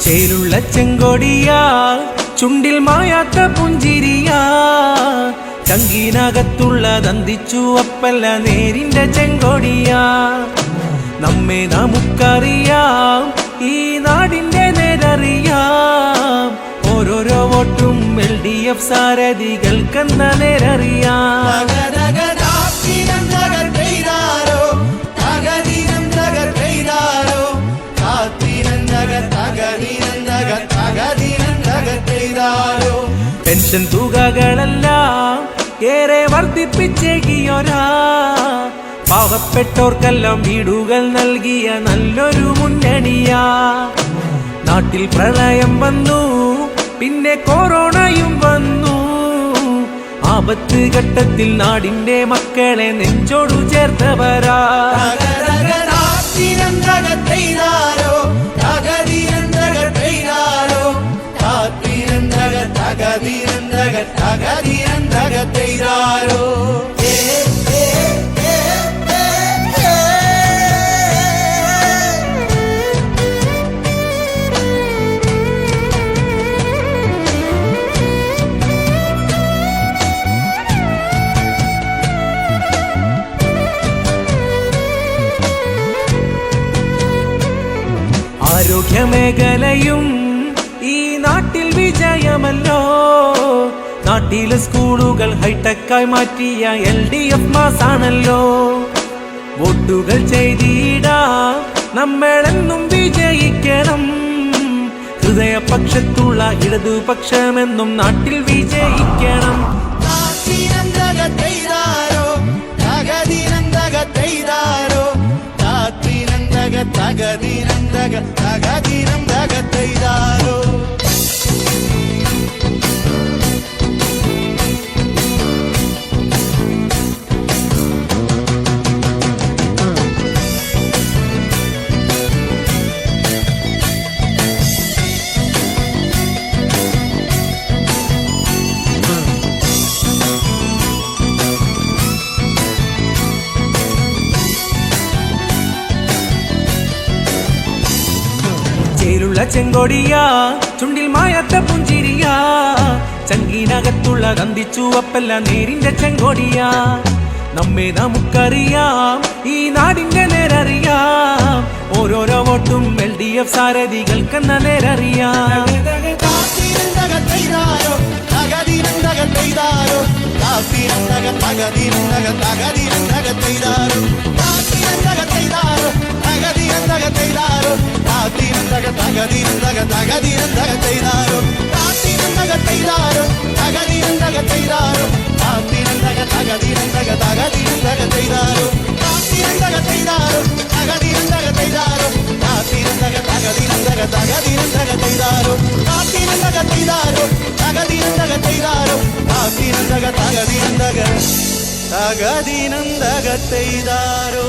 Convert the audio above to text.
ചേലുള്ള ചെങ്കൊടിയാ ചുണ്ടിൽ മായാത്ത പുഞ്ചിരിയാ ചങ്കീനകത്തുള്ള ദന്തിച്ചു അപ്പല്ല നേരിന്റെ ചെങ്കൊടിയാ നമ്മെ നമുക്കറിയാം ഈ നാടിന്റെ നേരറിയാം ഓരോരോ വോട്ടും LDF സാരഥികൾക്കെന്ന നേരറിയാം പെൻഷൻ തുകകളെല്ലാം ഏറെ വർദ്ധിപ്പിച്ചേകിയൊരാ പാവപ്പെട്ടോർക്കെല്ലാം വീടുകൾ നൽകിയ നല്ലൊരു മുന്നണിയാ നാട്ടിൽ പ്രളയം വന്നു പിന്നെ കൊറോണയും വന്നു ആപത്ത് ഘട്ടത്തിൽ നാടിന്റെ മക്കളെ നെഞ്ചോടു ചേർത്തവരാ ആരോഗ്യമേഖലയും ഈ നാട്ടിൽ വിജയമല്ലോ നാട്ടിലെ സ്കൂളുകൾ ഹൈടെക്കായി മാറ്റിയ LDF മാസാണല്ലോ വോട്ടുകൾ ചെയ്തിടാം നമ്മളെന്നും വിജയിക്കണം ഹൃദയപക്ഷത്തുള്ള ഇടതുപക്ഷമെന്നും നാട്ടിൽ വിജയിക്കണം ചേലുള്ള ചെങ്കൊടിയാ ചുണ്ടിൽ മായാത്ത പുഞ്ചിരിയാ ചങ്കീനകത്തുള്ള ദന്തിച്ചു അപ്പല്ല നേരിന്റെ ചെങ്കൊടിയാ നമ്മെ നമുക്കറിയാം ഈ നാടിന്റെ നേരറിയാം ഓരോരോ വോട്ടും LDF സാരഥികൾക്കെന്ന നേരറിയാം തകദീനം തകത്തെയ്താരോ